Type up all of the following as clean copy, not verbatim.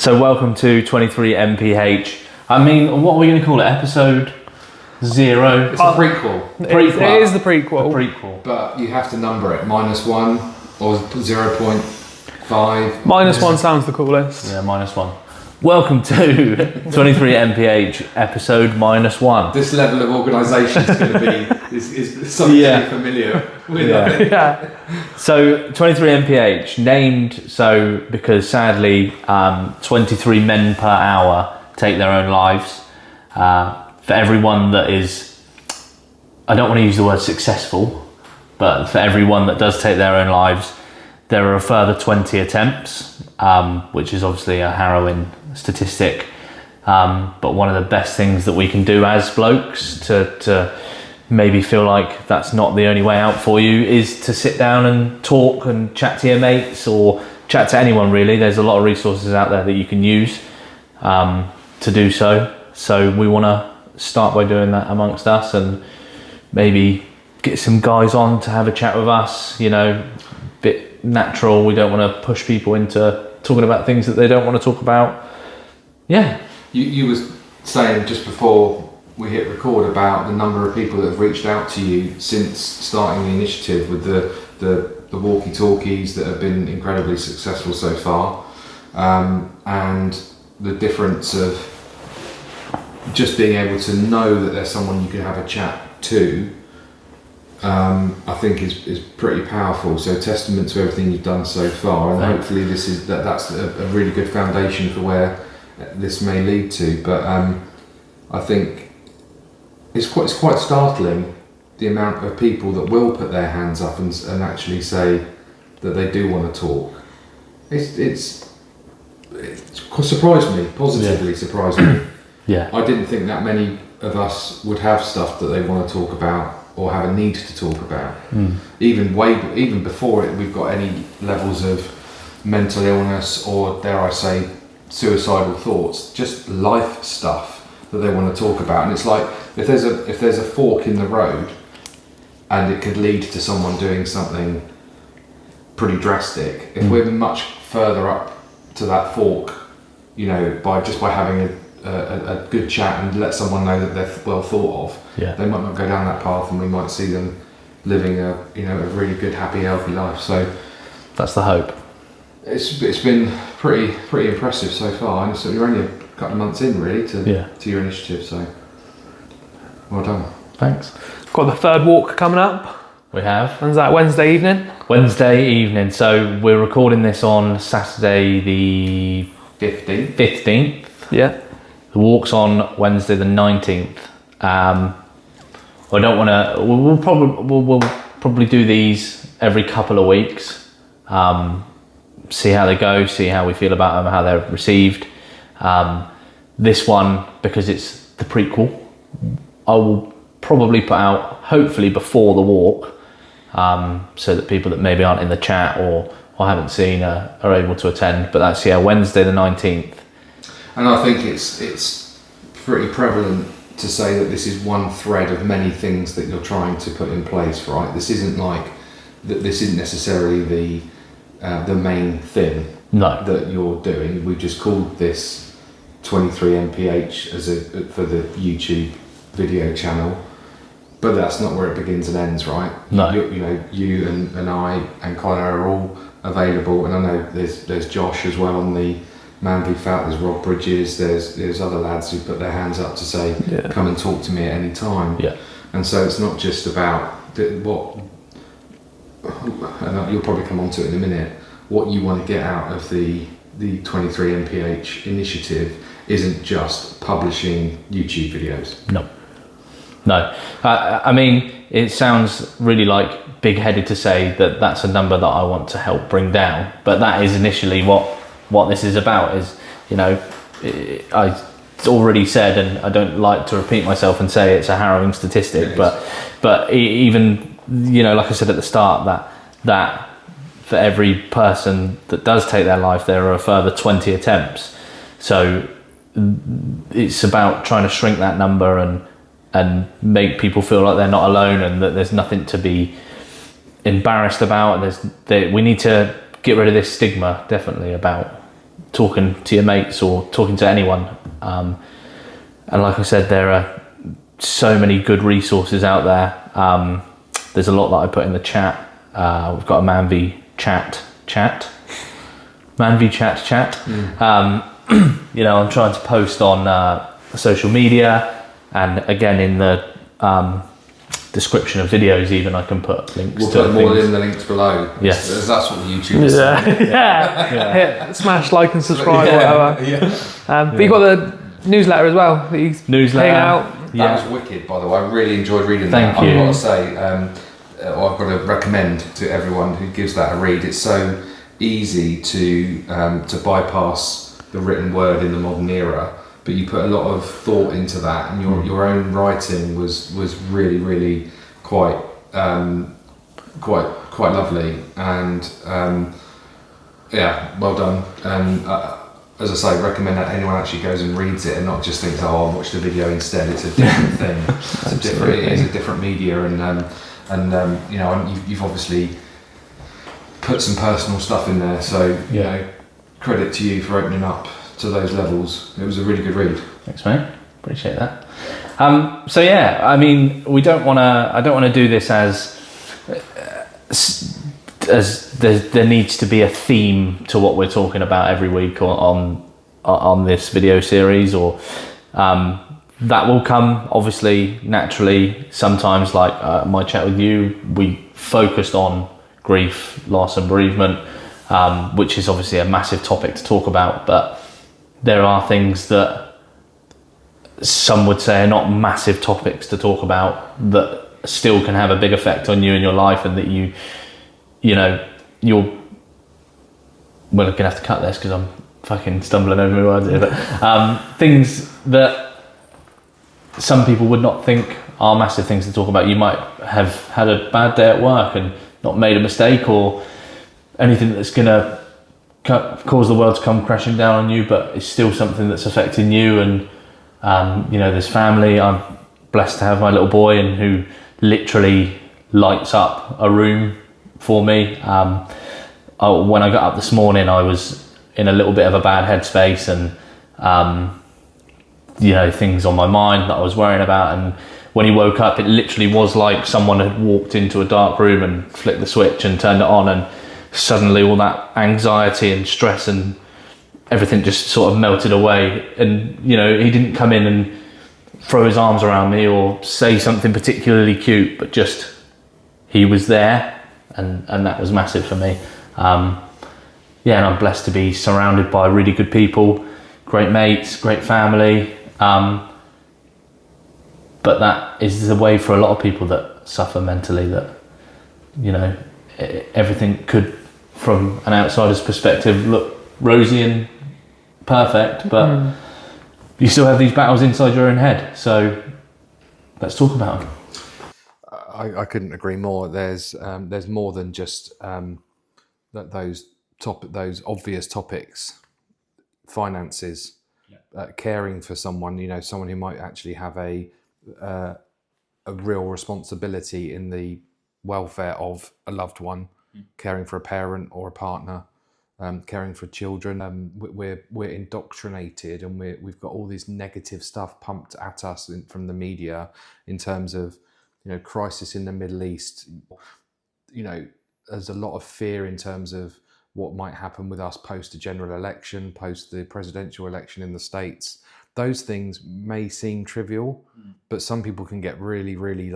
So welcome to 23 MPH. I mean, what are we going to call it? Episode 0? It's a prequel. Prequel. It is the prequel. The prequel. But you have to number it. -1 or 0.5. -1 sounds the coolest. Yeah, -1. Welcome to 23 MPH episode -1. This level of organisation is going to be is something to be familiar with. Yeah. Yeah. So 23 MPH named so because sadly 23 men per hour take their own lives. For everyone that is, I don't want to use the word successful, but for everyone that does take their own lives, there are a further 20 attempts, which is obviously a harrowing statistic. But one of the best things that we can do as blokes to maybe feel like that's not the only way out for you is to sit down and talk and chat to your mates or chat to anyone really. There's a lot of resources out there that you can use to do so. So we want to start by doing that amongst us and maybe get some guys on to have a chat with us, you know, bit natural. We don't want to push people into talking about things that they don't want to talk about. Yeah. You was saying just before we hit record about the number of people that have reached out to you since starting the initiative with the walkie-talkies that have been incredibly successful so far, and the difference of just being able to know that there's someone you can have a chat to, I think is pretty powerful. So testament to everything you've done so far, and hopefully that's a really good foundation for where this may lead to. But I think it's quite startling the amount of people that will put their hands up and actually say that they do want to talk. It's surprised me, positively surprised me. Yeah. I didn't think that many of us would have stuff that they want to talk about or have a need to talk about. Even before it, we've got any levels of mental illness or, dare I say, suicidal thoughts, just life stuff that they want to talk about. And it's like if there's a fork in the road and it could lead to someone doing something pretty drastic, if we're much further up to that fork, you know, by having a good chat and let someone know that they're well thought of, they might not go down that path, and we might see them living a really good, happy, healthy life. So That's the hope. it's been pretty impressive so far, and so you're only a couple of months in really to your initiative. So well done. Thanks. Got the third walk coming up. We have. When's that? Wednesday evening? Wednesday evening. So we're recording this on Saturday the 15th. Yeah. The walk's on Wednesday the 19th. I don't want to. We'll probably do these every couple of weeks. See how they go. See how we feel about them. How they're received. This one, because it's the prequel, I will probably put out hopefully before the walk, so that people that maybe aren't in the chat or haven't seen are able to attend. But that's Wednesday the 19th. And I think it's pretty prevalent to say that this is one thread of many things that you're trying to put in place, right? This isn't necessarily the main thing that you're doing. We just called this 23 MPH for the YouTube video channel, but that's not where it begins and ends, right? No. You and I and Connor are all available, and I know there's Josh as well on the Man v Fat, there's Rob Bridges, there's other lads who put their hands up to say, come and talk to me at any time. Yeah. And so it's not just about what, and you'll probably come on to it in a minute, what you want to get out of the 23 MPH initiative isn't just publishing YouTube videos. No. I mean, it sounds really like big-headed to say that that's a number that I want to help bring down, but that is initially what this is about. Is, I already said, and I don't like to repeat myself and say it's a harrowing statistic, but even like I said at the start, that for every person that does take their life, there are a further 20 attempts. So it's about trying to shrink that number and make people feel like they're not alone and that there's nothing to be embarrassed about. We need to get rid of this stigma, definitely, about talking to your mates or talking to anyone. And like I said, there are so many good resources out there. There's a lot that I put in the chat. We've got a Man chat. You know, I'm trying to post on social media, and again in the description of videos even I can put links We'll to put more things. in the links below. Yes. That's what the YouTubers say. Yeah. Smash like and subscribe, whatever. Yeah. But you got the newsletter as well. That you Newsletter. hang out. That was wicked, by the way. I really enjoyed reading Thank that. you. I've got to say, I've got to recommend to everyone who gives that a read. It's so easy to bypass the written word in the modern era, but you put a lot of thought into that, and your own writing was really, really quite lovely, and yeah, well done. And as I say, recommend that anyone actually goes and reads it and not just thinks, oh, I'll watch the video instead. It's a different thing. It is a different media, and you know, you've obviously put some personal stuff in there, so you know, credit to you for opening up to those levels. It was a really good read. Thanks, mate. Appreciate that. So yeah, I mean, I don't want to do this as there needs to be a theme to what we're talking about every week on this video series, or that will come obviously naturally. Sometimes, like my chat with you, we focused on grief, loss and bereavement, which is obviously a massive topic to talk about, but there are things that some would say are not massive topics to talk about that still can have a big effect on you in your life, and that you're well, I'm gonna have to cut this because I'm fucking stumbling over my words here, but things that some people would not think are massive things to talk about. You might have had a bad day at work and not made a mistake or anything that's gonna cause the world to come crashing down on you, but it's still something that's affecting you. And you know, there's family. I'm blessed to have my little boy, and who literally lights up a room for me. When I got up this morning, I was in a little bit of a bad headspace, and you know, things on my mind that I was worrying about. And when he woke up, it literally was like someone had walked into a dark room and flicked the switch and turned it on, and suddenly all that anxiety and stress and everything just sort of melted away. And you know, he didn't come in and throw his arms around me or say something particularly cute, but just he was there, and that was massive for me. Yeah, and I'm blessed to be surrounded by really good people, great mates, great family. But that is the way for a lot of people that suffer mentally, that, you know, everything could, from an outsider's perspective, look rosy and perfect, but you still have these battles inside your own head. So let's talk about them. I couldn't agree more. There's more than just those obvious topics, finances, caring for someone. You know, someone who might actually have a real responsibility in the welfare of a loved one, caring for a parent or a partner, caring for children. We're indoctrinated, and we've got all this negative stuff pumped at us from the media in terms of, you know, crisis in the Middle East. You know, there's a lot of fear in terms of what might happen with us post the general election, post the presidential election in the States. Those things may seem trivial, but some people can get really, really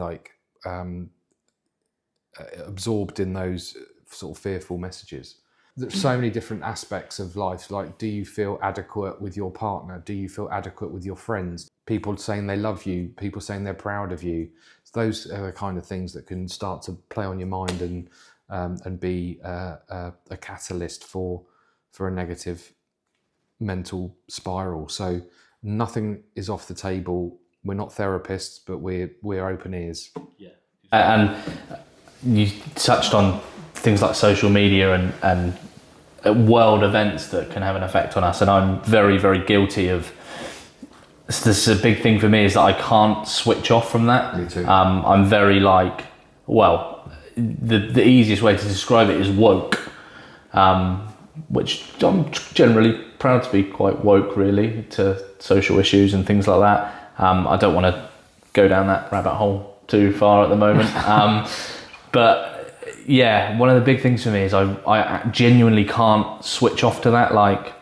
absorbed in those sort of fearful messages. There's so many different aspects of life. Like, do you feel adequate with your partner? Do you feel adequate with your friends? People saying they love you, people saying they're proud of you. Those are the kind of things that can start to play on your mind and be a catalyst for a negative mental spiral. So nothing is off the table. We're not therapists, but we're open ears. Yeah. And you touched on things like social media and world events that can have an effect on us, and I'm very, very guilty of. This is a big thing for me, is that I can't switch off from that. Me too. I'm very the easiest way to describe it is woke, which I'm generally proud to be quite woke, really, to social issues and things like that. I don't want to go down that rabbit hole too far at the moment. But yeah, one of the big things for me is I genuinely can't switch off to that. Like,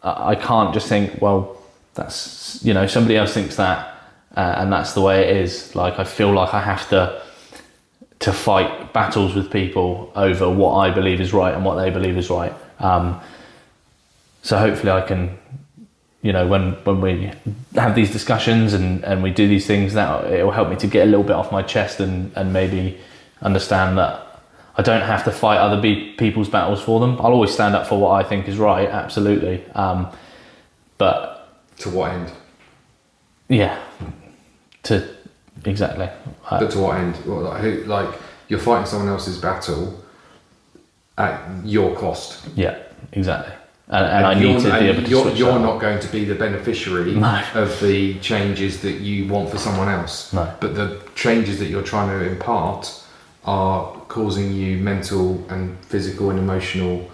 I can't just think, well, that's, you know, somebody else thinks that, and that's the way it is. Like, I feel like I have to fight battles with people over what I believe is right and what they believe is right. So hopefully I can, you know, when we have these discussions and we do these things, that it will help me to get a little bit off my chest and maybe understand that I don't have to fight other people's battles for them. I'll always stand up for what I think is right, absolutely. But to what end? Yeah, exactly. But to what end? Well, like you're fighting someone else's battle at your cost. Yeah, exactly. And I need to be able to switch You're that not off. going to be the beneficiary of the changes that you want for someone else. No. But the changes that you're trying to impart are causing you mental and physical and emotional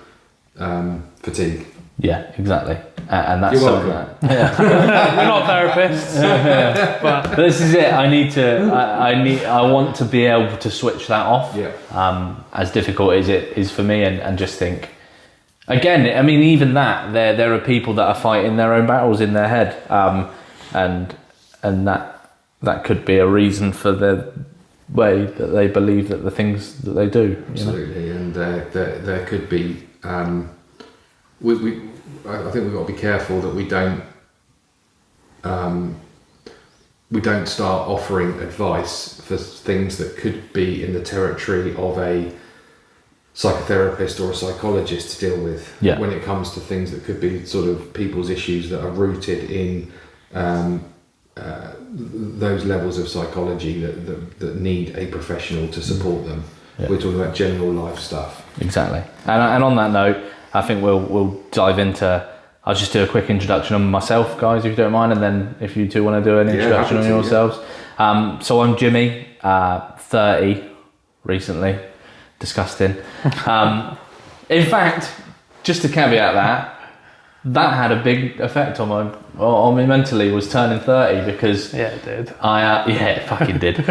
fatigue. Yeah, exactly. And that's You're something welcome. that, We're not therapists. but this is it. I need to. I want to be able to switch that off. Yeah. As difficult as it is for me, and just think. Again, I mean, even that there are people that are fighting their own battles in their head, and that could be a reason for the way that they believe that the things that they do. Absolutely, and there could be. I think we've got to be careful that we don't start offering advice for things that could be in the territory of a psychotherapist or a psychologist to deal with. Yeah. When it comes to things that could be sort of people's issues that are rooted in those levels of psychology that need a professional to support them. Yeah. We're talking about general life stuff. Exactly. And on that note, I think we'll dive into. I'll just do a quick introduction on myself, guys, if you don't mind, and then if you two want to do an introduction on yourselves. Yeah. So I'm Jimi, 30 recently. Disgusting. In fact, just to caveat that had a big effect on me mentally, was turning 30, because Yeah, it did. it fucking did.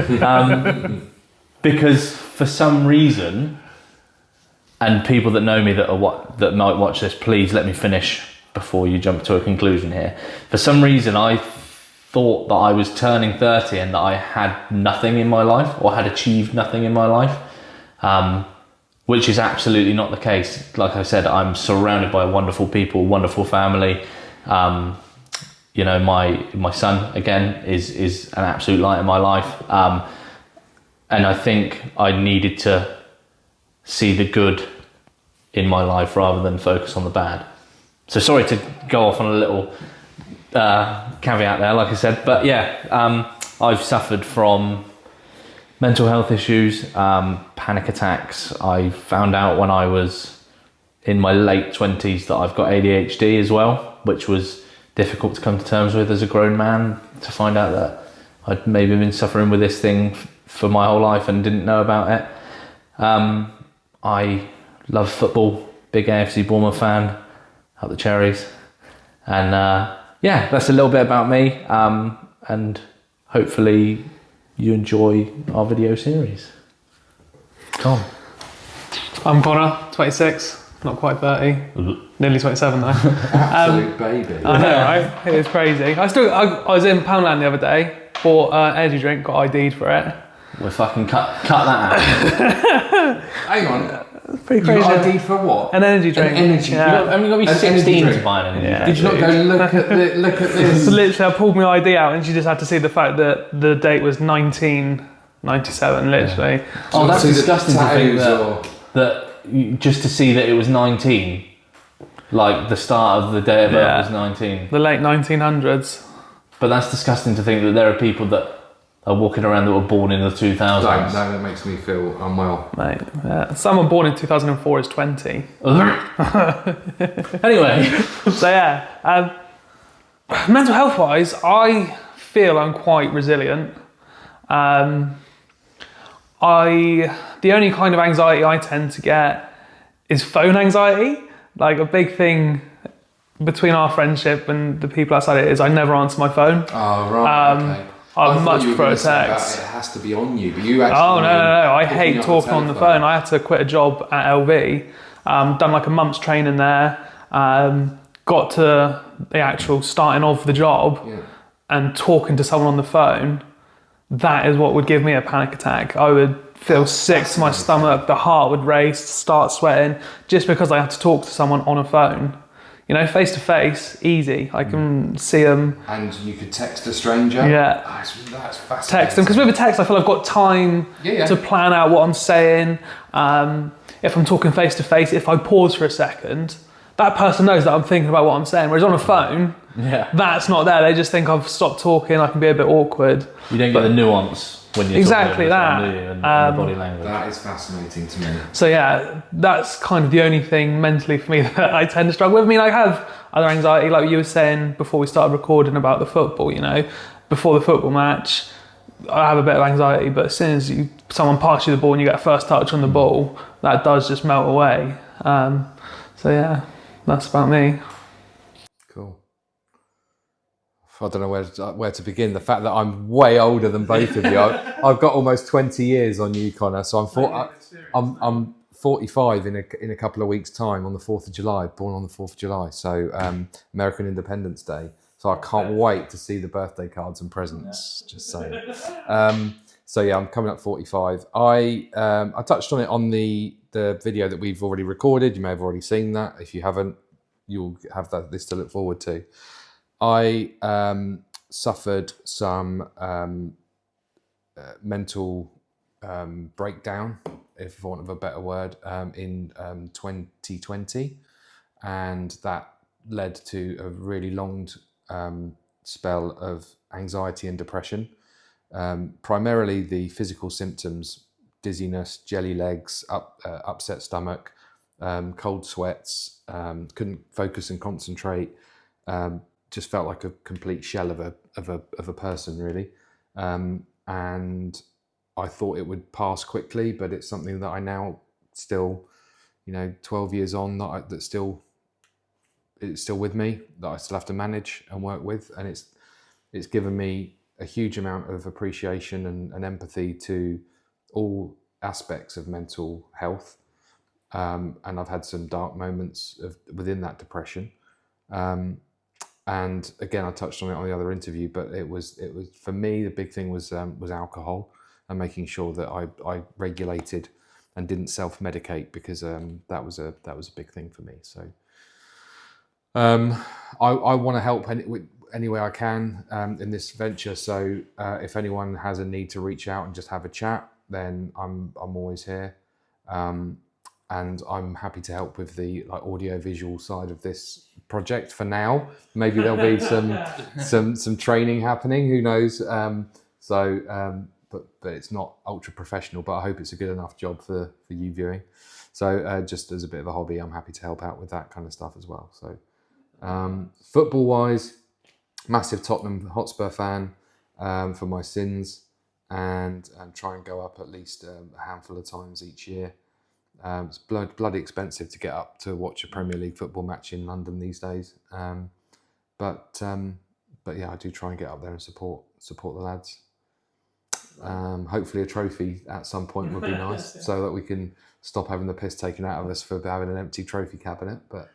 Because for some reason, and people that know me that might watch this, please let me finish before you jump to a conclusion here. For some reason, I thought that I was turning 30 and that I had nothing in my life, or had achieved nothing in my life. Which is absolutely not the case. Like I said, I'm surrounded by wonderful people, wonderful family. You know, my son, again, is an absolute light in my life. And I think I needed to see the good in my life rather than focus on the bad. So sorry to go off on a little caveat there, like I said. But yeah, I've suffered from mental health issues, panic attacks. I found out when I was in my late 20s that I've got ADHD as well, which was difficult to come to terms with as a grown man, to find out that I'd maybe been suffering with this thing for my whole life and didn't know about it. I love football, big AFC Bournemouth fan, up the Cherries. And yeah, that's a little bit about me, and hopefully you enjoy our video series. Tom. I'm Connor, 26, not quite 30, nearly 27 though. Absolute baby. I know, right? It is crazy. I was in Poundland the other day, bought an energy drink, got ID'd for it. We'll fucking cut that out. Hang on. It's pretty crazy. You got ID for what? An energy drink. An energy Yeah. drink. You've only got to be An energy 16 to drink. buy an energy Yeah. drink. Did you not go look at this? So literally, I pulled my ID out and she just had to see the fact that the date was 1997, literally. Oh, that's So the disgusting to think tattoos that just to see that it was 19, like the start of the day of birth Yeah. was 19. The late 1900s. But that's disgusting to think that there are people that are walking around that were born in the 2000s. No, that makes me feel unwell. Mate, someone born in 2004 is 20. Anyway, So yeah, mental health wise, I feel I'm quite resilient. The only kind of anxiety I tend to get is phone anxiety. Like a big thing between our friendship and the people outside it is I never answer my phone. Oh, right, okay. I'd much you were prefer a gonna say about text. it has to be on you, but you actually... Oh, no. I picking hate up talking on the phone. I had to quit a job at LV, done like a month's training there, got to the actual starting of the job and talking to someone on the phone. That is what would give me a panic attack. I would feel sick to my stomach, the heart would race, start sweating, just because I had to talk to someone on a phone. You know, face to face, easy. I can see them. And you could text a stranger? Yeah. That's fascinating. Text them, because with a text I feel I've got time to plan out what I'm saying. If I'm talking face to face, if I pause for a second, that person knows that I'm thinking about what I'm saying. Whereas on a phone, that's not there. They just think I've stopped talking, I can be a bit awkward. You don't get the nuance when you're exactly that. Phone, do you? And the body language. That is fascinating to me. So yeah, that's kind of the only thing mentally for me that I tend to struggle with. I mean, I have other anxiety, like you were saying before we started recording about the football, you know, before the football match, I have a bit of anxiety, but as soon as someone passes you the ball and you get a first touch on the ball, that does just melt away. So yeah, that's about me. Cool. I don't know where to begin. The fact that I'm way older than both of you, I've got almost 20 years on you, Connor. So I'm 45 in a couple of weeks' time on the 4th of July, born on the 4th of July. So American Independence Day. So I can't wait to see the birthday cards and presents. Just saying. So yeah, I'm coming up 45. I touched on it on the video that we've already recorded. You may have already seen that. If you haven't, you'll have this to look forward to. I suffered some mental breakdown, if for want of a better word, in 2020, and that led to a really long spell of anxiety and depression. Primarily the physical symptoms: dizziness, jelly legs, upset stomach, cold sweats, couldn't focus and concentrate. Just felt like a complete shell of a person, really, and I thought it would pass quickly, but it's something that I now still, 12 years on, it's still with me, that I still have to manage and work with, and it's given me a huge amount of appreciation and empathy to all aspects of mental health, and I've had some dark moments within that depression. And again, I touched on it on the other interview, but it was for me, the big thing was alcohol and making sure that I regulated and didn't self-medicate, because that was a big thing for me. So I want to help any way I can in this venture. So if anyone has a need to reach out and just have a chat, then I'm always here. And I'm happy to help with the audio visual side of this project for now. Maybe there'll be some training happening, who knows. But it's not ultra professional, but I hope it's a good enough job for you viewing. So just as a bit of a hobby, I'm happy to help out with that kind of stuff as well. So football wise, massive Tottenham Hotspur fan for my sins, and try and go up at least a handful of times each year. It's bloody expensive to get up to watch a Premier League football match in London these days. But yeah, I do try and get up there and support the lads. Hopefully a trophy at some point would be nice, so that we can stop having the piss taken out of us for having an empty trophy cabinet. But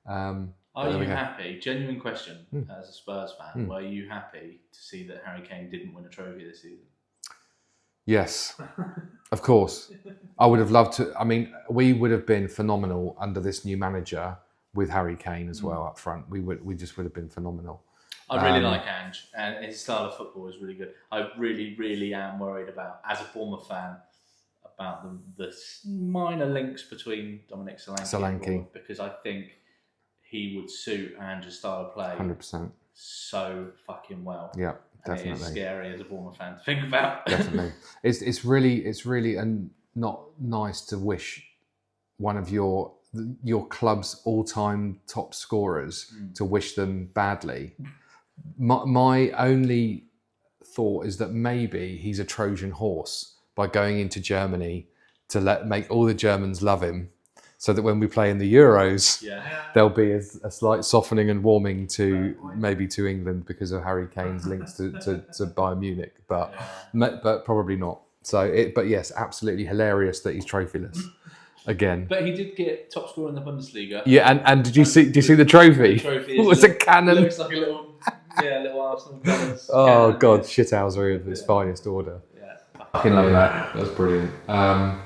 are you happy? Genuine question, as a Spurs fan, were you happy to see that Harry Kane didn't win a trophy this season? Yes, of course. I would have loved to. I mean, we would have been phenomenal under this new manager with Harry Kane as well up front. We just would have been phenomenal. I really like Ange, and his style of football is really good. I really, really am worried about, as a Bournemouth fan, about the minor links between Dominic Solanke, because I think he would suit Ange's style of play 100%. So fucking well. Yeah, definitely. And it is scary as a Bournemouth fan to think about. Definitely. It's really not nice to wish one of your club's all-time top scorers to wish them badly. My only thought is that maybe he's a Trojan horse by going into Germany to make all the Germans love him, so that when we play in the Euros, there'll be a slight softening and warming to maybe to England because of Harry Kane's links to Bayern Munich, but probably not. So, but yes, absolutely hilarious that he's trophyless again. But he did get top scorer in the Bundesliga. Yeah, and did you see the trophy? The trophy It was a cannon. Looks like a little Arsenal colours. Oh God, shithousery of its finest order. Yeah, fucking love that. That's brilliant. That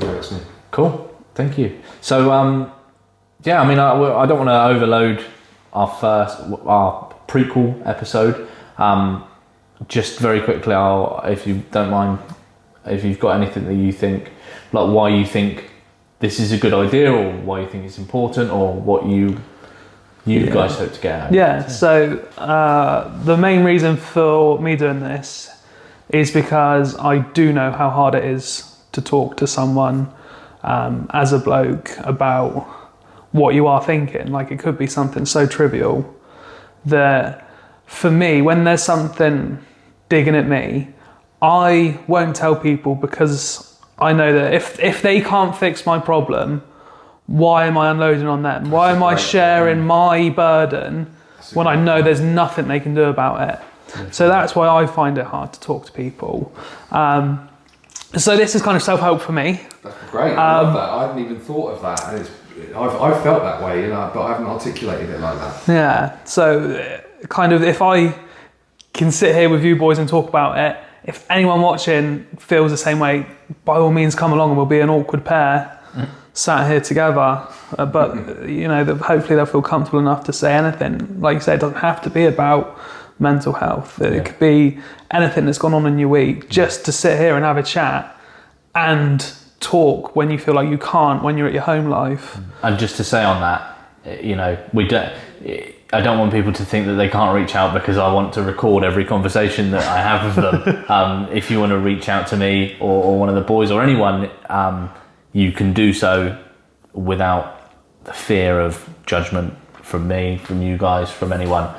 works me. Cool. Thank you. So, I mean, I don't want to overload our prequel episode. Just very quickly, if you don't mind, if you've got anything that you think, like why you think this is a good idea, or why you think it's important, or what you guys hope to get out of it. Yeah, so the main reason for me doing this is because I do know how hard it is to talk to someone as a bloke about what you are thinking. Like, it could be something so trivial that, for me, when there's something digging at me, I won't tell people, because I know that if they can't fix my problem, why am I unloading on them? Why am I sharing my burden when I know there's nothing they can do about it? So that's why I find it hard to talk to people. So this is kind of self-help for me. That's great. I love that. I hadn't even thought of that. And I've felt that way, but I haven't articulated it like that. Yeah. So kind of, if I can sit here with you boys and talk about it, if anyone watching feels the same way, by all means come along and we'll be an awkward pair sat here together. But hopefully they'll feel comfortable enough to say anything. Like you say, it doesn't have to be about mental health. It could be anything that's gone on in your week, just to sit here and have a chat and talk when you feel like you can't, when you're at your home life. And just to say on that, I don't want people to think that they can't reach out, because I want to record every conversation that I have with them. If you want to reach out to me or one of the boys or anyone, you can do so without the fear of judgment from me, from you guys, from anyone.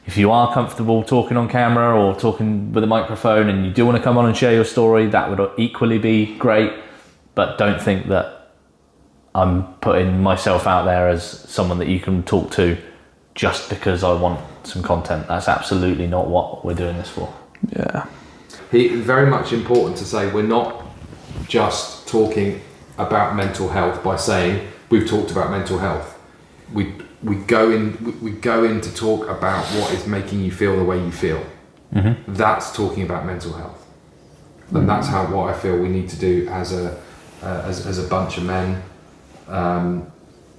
If you are comfortable talking on camera or talking with a microphone and you do want to come on and share your story, that would equally be great. But don't think that I'm putting myself out there as someone that you can talk to just because I want some content. That's absolutely not what we're doing this for. Yeah. Very much important to say, we're not just talking about mental health by saying we've talked about mental health. We go in to talk about what is making you feel the way you feel. Mm-hmm. That's talking about mental health, and that's what I feel we need to do as a bunch of men.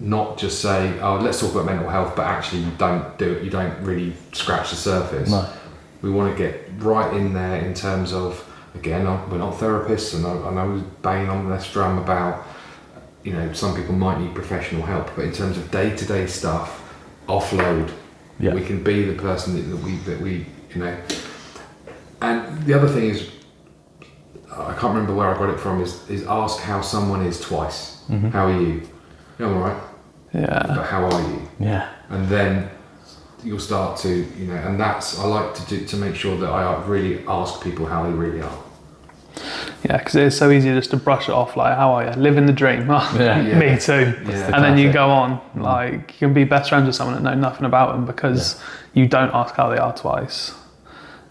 Not just say, "Oh, let's talk about mental health," but actually you don't do it. You don't really scratch the surface. No. We want to get right in there in terms of, again, we're not therapists, and I know we're banging on this drum about, some people might need professional help, but in terms of day-to-day stuff, offload. Yeah. We can be the person that we. And the other thing is, I can't remember where I got it from, is ask how someone is twice. Mm-hmm. How are you? Yeah, I'm alright. Yeah. But how are you? Yeah. And then you'll start to, and that's, I like to make sure that I really ask people how they really are. Yeah, because it's so easy just to brush it off, like, how are you? Living the dream. Yeah. Me too. Yeah. And then you go on, like, you can be best friends with someone and know nothing about them because you don't ask how they are twice.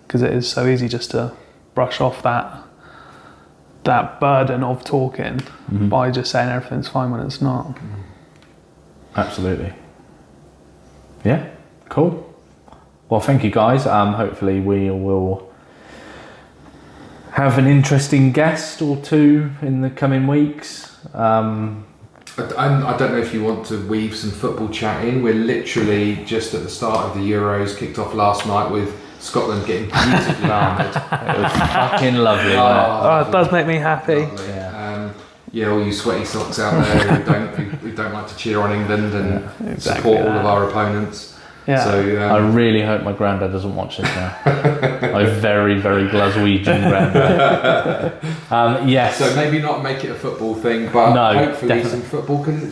Because it is so easy just to brush off that burden of talking by just saying everything's fine when it's not. Absolutely. Yeah, cool. Well, thank you guys. Hopefully we will have an interesting guest or two in the coming weeks. I don't know if you want to weave some football chat in. We're literally just at the start of the Euros, kicked off last night with Scotland getting beautifully armoured. It was fucking lovely. It does make me happy. All you sweaty socks out there who don't like to cheer on England and support all of our opponents. Yeah. So, I really hope my granddad doesn't watch this now. My very, very Glaswegian granddad. Yes. So maybe not make it a football thing, but hopefully definitely. Some football can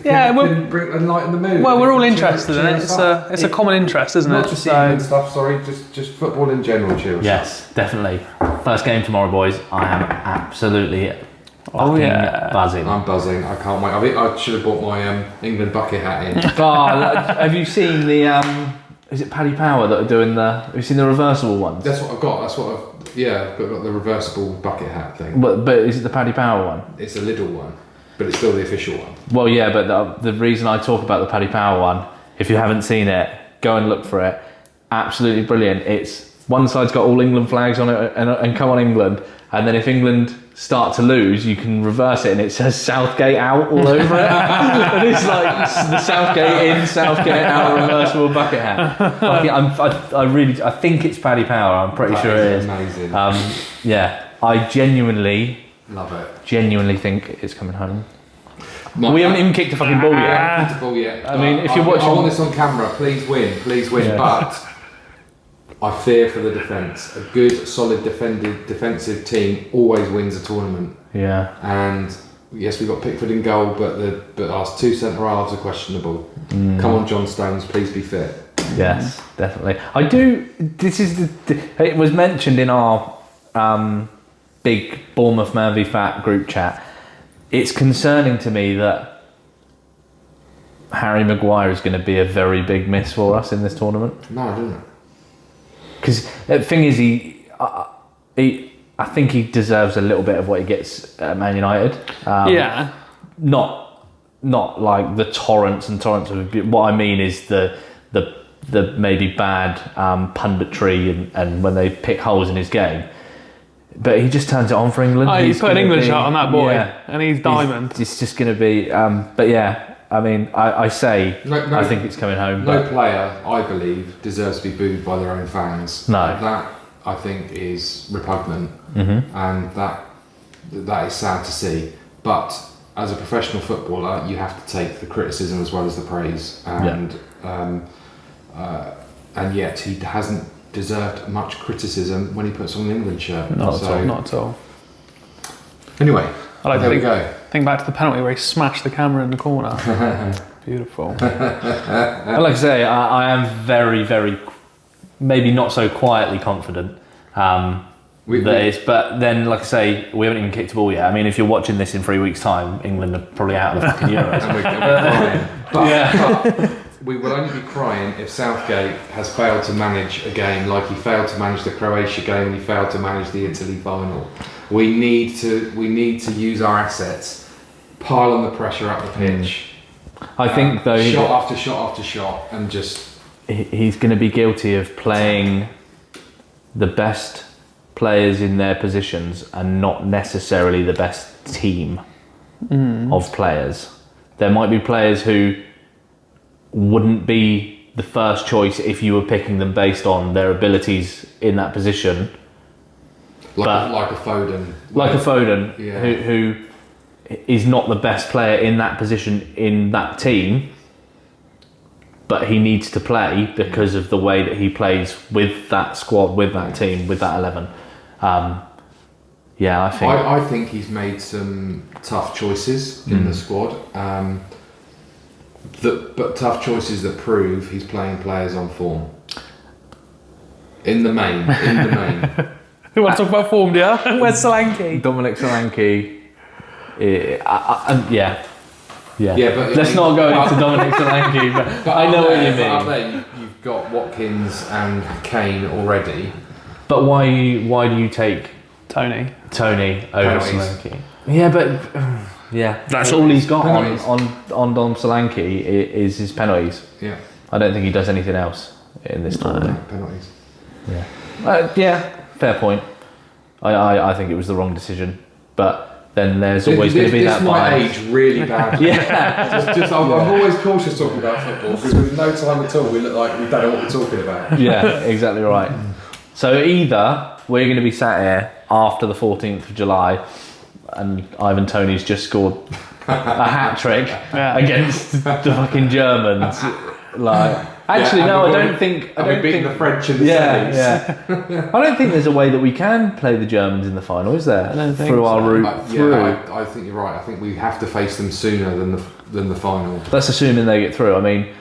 bring and lighten the mood. Well, we're all interested in it. It's a common interest, isn't it? Not just England stuff. Sorry, just football in general. Cheers. Yes, definitely. First game tomorrow, boys. I am absolutely Oh, Fucking yeah. buzzing. I'm buzzing. I can't wait. I think I should have bought my England bucket hat in. Have you seen the? Is it Paddy Power that are doing the? Have you seen the reversible ones? That's what I've got. I've got the reversible bucket hat thing. But is it the Paddy Power one? It's a little one, but it's still the official one. Well, yeah, but the reason I talk about the Paddy Power one, if you haven't seen it, go and look for it. Absolutely brilliant. It's one side's got all England flags on it and come on England, and then if England start to lose, you can reverse it and it says Southgate out all over it. And it's like the Southgate in, Southgate out reversible bucket hat. I think it's Paddy Power. I'm pretty sure it is. Amazing. Yeah, I genuinely Love it. Genuinely think it's coming home. We haven't even kicked a fucking ball yet. Kicked a ball yet. I mean, if you're watching, I want this on camera. Please win. Yeah. But I fear for the defence. A good, solid defensive team always wins a tournament. Yeah. And yes, we've got Pickford in goal, but our two centre halves are questionable. Come on, John Stones, please be fit. Yes, definitely. I do. This is it was mentioned in our big Bournemouth Man v Fat group chat. It's concerning to me that Harry Maguire is going to be a very big miss for us in this tournament. No, I don't. Because the thing is, I think he deserves a little bit of what he gets at Man United. Yeah. Not like the torrents of abuse. What I mean is the maybe bad punditry and when they pick holes in his game. But he just turns it on for England. Oh, he's put an English out on that boy, and he's diamond. It's just going to be. But yeah, I mean, I think it's coming home. No player, I believe, deserves to be booed by their own fans. No. That, I think, is repugnant, and that is sad to see. But as a professional footballer, you have to take the criticism as well as the praise, and yet he hasn't deserved much criticism when he puts on an England shirt. Not at all. Anyway, there we go. Think back to the penalty where he smashed the camera in the corner. Beautiful. Like I say, I am very, very, maybe not so quietly confident that it's. But then, like I say, we haven't even kicked a ball yet. I mean, if you're watching this in 3 weeks' time, England are probably out of the fucking Euros. And we're crying. But we will only be crying if Southgate has failed to manage a game like he failed to manage the Croatia game and he failed to manage the Italy final. We need to use our assets, pile on the pressure up the pitch. I think though, shot after shot after shot, and just he's going to be guilty of playing the best players in their positions and not necessarily the best team of players. There might be players who wouldn't be the first choice if you were picking them based on their abilities in that position. Like a Foden. Yeah. Who is not the best player in that position in that team, but he needs to play because of the way that he plays with that squad, with that team, with that 11. I think he's made some tough choices in the squad. But tough choices that prove he's playing players on form. In the main. You want to talk about form, do you? Where's Solanke? Dominic Solanke. Yeah, but let's not go into Dominic Solanke. But I know what you mean. Up there, you've got Watkins and Kane already. But why do you take Tony over Solanke? Yeah, but that's all he's got on Dom Solanke is his penalties. Yeah, I don't think he does anything else in this tournament. Penalties. Yeah, fair point. I think it was the wrong decision, but then there's always going to be that bias. This might age really badly. I'm always cautious talking about football because with no time at all we look like we don't know what we're talking about. Yeah, exactly right. So either we're going to be sat here after the 14th of July and Ivan Toney's just scored a hat trick against the fucking Germans. I don't think the French in the semis. Yeah. I don't think there's a way that we can play the Germans in the final, is there? I don't think through our route through. I think you're right. I think we have to face them sooner than the final. That's assuming they get through. I mean,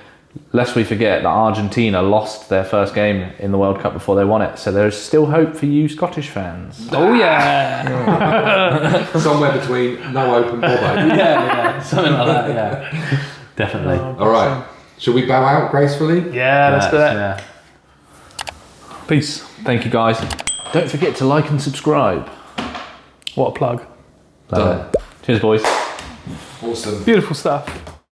lest we forget that Argentina lost their first game in the World Cup before they won it. So there is still hope for you Scottish fans. Oh yeah. Somewhere between no hope and Bob hope. Yeah, something like that. Yeah, definitely. All right. Shall we bow out gracefully? Yeah, let's do it. Yeah. Peace. Thank you, guys. Don't forget to like and subscribe. What a plug. Cheers, boys. Awesome. Beautiful stuff.